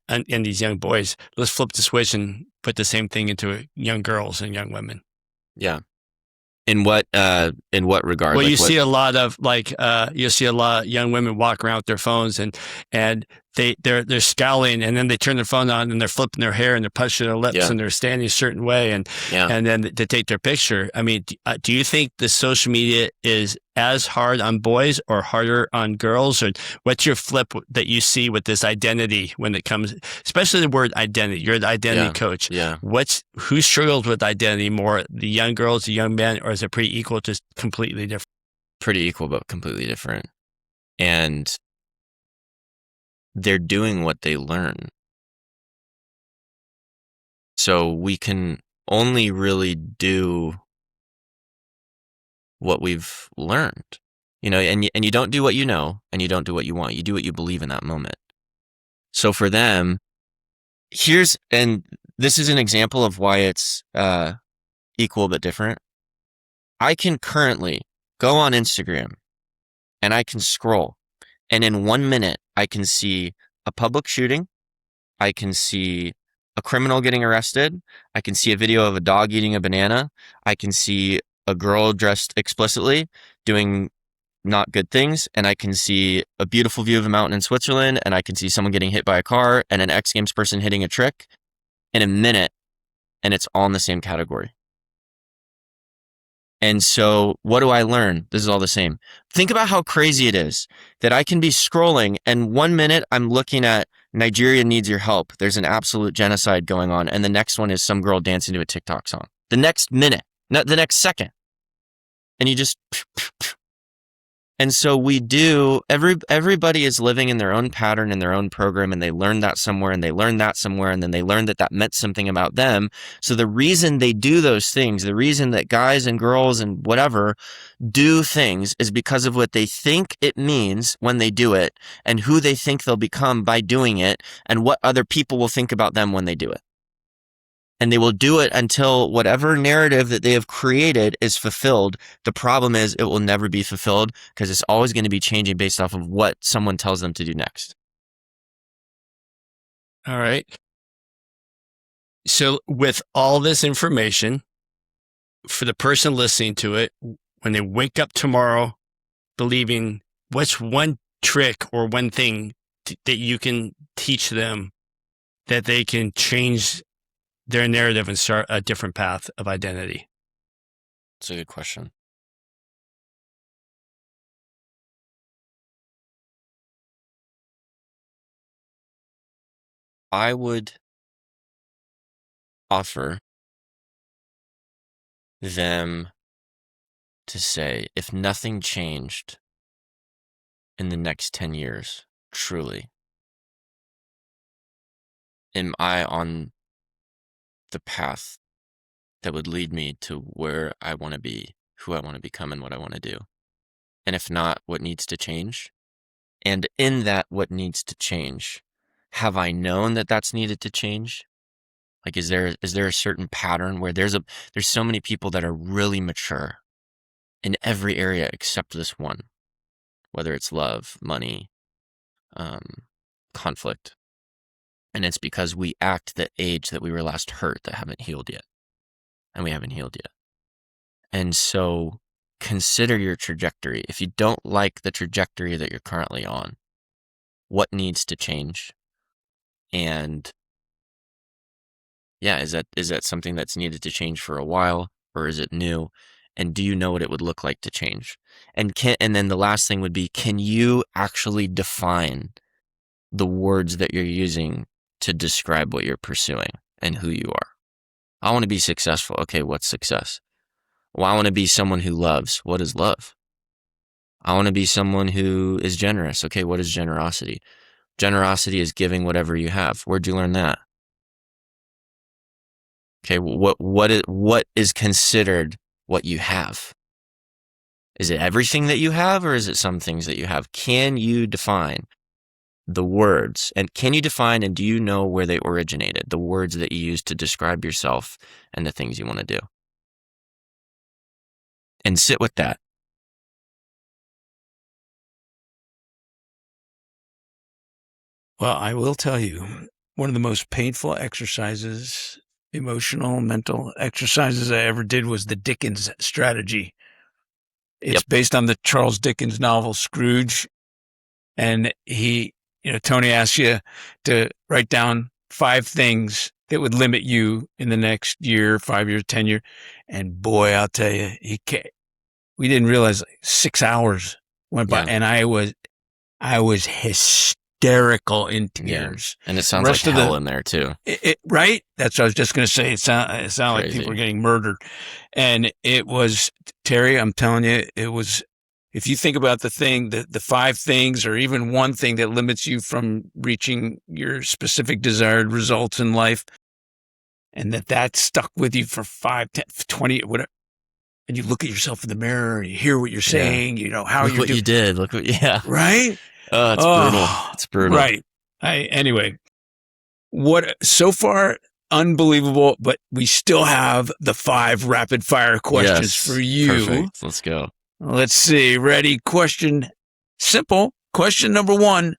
and these young boys. Let's flip the switch and put the same thing into young girls and young women. Yeah. In what regard? Well, see a lot of young women walk around with their phones and they're scowling, and then they turn their phone on and they're flipping their hair and they're punching their lips and they're standing a certain way and then they take their picture. I mean, do you think the social media is as hard on boys or harder on girls? Or what's your flip that you see with this identity when it comes, especially the word identity? You're the identity coach. Yeah. Who struggles with identity more, the young girls, the young men, or is it pretty equal, just completely different? Pretty equal, but completely different. And they're doing what they learn. So we can only really do what we've learned, and you don't do what you know, and you don't do what you want. You do what you believe in that moment. So for them, and this is an example of why it's equal but different. I can currently go on Instagram and I can scroll, and in 1 minute, I can see a public shooting. I can see a criminal getting arrested. I can see a video of a dog eating a banana. I can see a girl dressed explicitly doing not good things. And I can see a beautiful view of a mountain in Switzerland. And I can see someone getting hit by a car and an X Games person hitting a trick in a minute. And it's all in the same category. And so what do I learn? This is all the same. Think about how crazy it is that I can be scrolling and 1 minute I'm looking at Nigeria needs your help. There's an absolute genocide going on. And the next one is some girl dancing to a TikTok song. The next minute, not the next second. And you just, and so we do, everybody is living in their own pattern, in their own program, and they learn that somewhere, and they learn that somewhere, and then they learn that meant something about them. So the reason they do those things, the reason that guys and girls and whatever do things is because of what they think it means when they do it, and who they think they'll become by doing it, and what other people will think about them when they do it. And they will do it until whatever narrative that they have created is fulfilled. The problem is it will never be fulfilled because it's always going to be changing based off of what someone tells them to do next. All right. So with all this information, for the person listening to it, when they wake up tomorrow believing, what's one trick or one thing that you can teach them that they can change their narrative and start a different path of identity? That's a good question. I would offer them to say, if nothing changed in the next 10 years, truly, am I on the path that would lead me to where I want to be, who I want to become, and what I want to do? And if not, what needs to change? And in that, what needs to change, have I known that that's needed to change? Like, is there a certain pattern where there's so many people that are really mature in every area except this one, whether it's love, money, conflict. And it's because we act the age that we were last hurt that haven't healed yet. And we haven't healed yet. And so consider your trajectory. If you don't like the trajectory that you're currently on, what needs to change? And yeah, is that something that's needed to change for a while, or is it new? And do you know what it would look like to change? And then the last thing would be, can you actually define the words that you're using to describe what you're pursuing and who you are? I want to be successful. Okay, what's success? Well, I want to be someone who loves. What is love? I want to be someone who is generous. Okay, what is generosity? Generosity is giving whatever you have. Where'd you learn that? Okay, what is considered what you have? Is it everything that you have, or is it some things that you have? Can you define the words? And can you define, and do you know where they originated? The words that you use to describe yourself and the things you want to do. And sit with that. Well, I will tell you, one of the most painful exercises, emotional, mental exercises I ever did was the Dickens strategy. It's based on the Charles Dickens novel Scrooge. And Tony asks you to write down 5 things that would limit you in the next year, 5 years, 10 years. And boy, I'll tell you, we didn't realize 6 hours went by, and I was hysterical in tears. Yeah. And it sounds like hell in there too. Right? That's what I was just going to say. It sounded like people were getting murdered. And it was, Terry, I'm telling you, it was, if you think about the 5 things, or even one thing that limits you from reaching your specific desired results in life, and that stuck with you for 5, 10, 20, whatever, and you look at yourself in the mirror and you hear what you're saying, how look you're what you did. Look what, right? Oh, it's brutal. It's brutal. Right. Anyway, what so far, unbelievable, but we still have the 5 rapid fire questions for you. Perfect. Let's go. Let's see. Ready? Simple. Question number 1.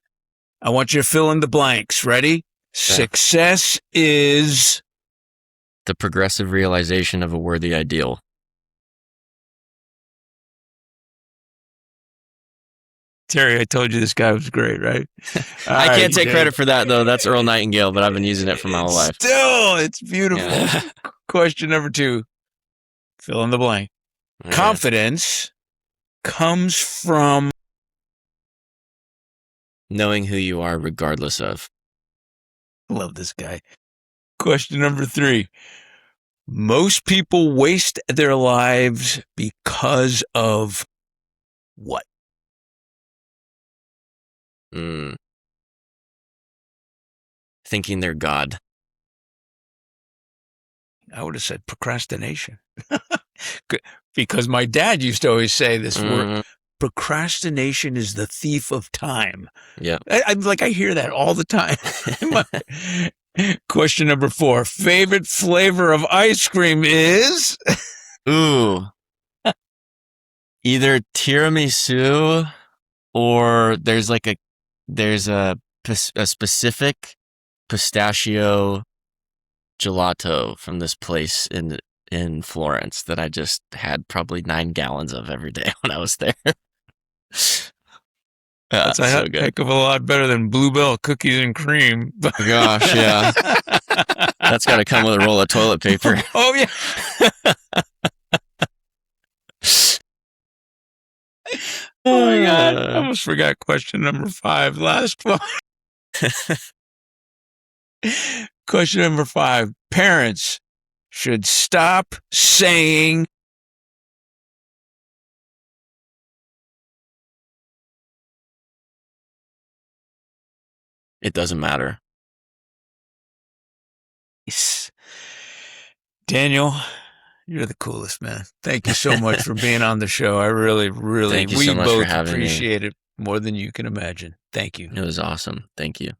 I want you to fill in the blanks. Ready? Yeah. Success is the progressive realization of a worthy ideal. Terry, I told you this guy was great, right? I can't take credit for that, though. That's Earl Nightingale, but I've been using it for my whole life. Still, it's beautiful. Yeah. Question number 2. Fill in the blank. Okay. Confidence comes from knowing who you are regardless of. Love this guy. Question number 3. Most people waste their lives because of what? Thinking they're God. I would have said procrastination. Because my dad used to always say this word, procrastination is the thief of time. Yeah. I hear that all the time. Question number 4. Favorite flavor of ice cream is? Ooh. Either tiramisu, or there's a specific pistachio gelato from this place in Florence that I just had probably 9 gallons of every day when I was there. That's a so good. heck of a lot better than Bluebell cookies and cream. Gosh, yeah. That's got to come with a roll of toilet paper. Oh, yeah. Oh, my God. I almost forgot question number 5. Last one. Question number 5. Parents should stop saying it doesn't matter. Daniel, you're the coolest, man. Thank you so much for being on the show. I really, Thank you we so much for both having me. appreciate it more than you can imagine. Thank you. It was awesome. Thank you.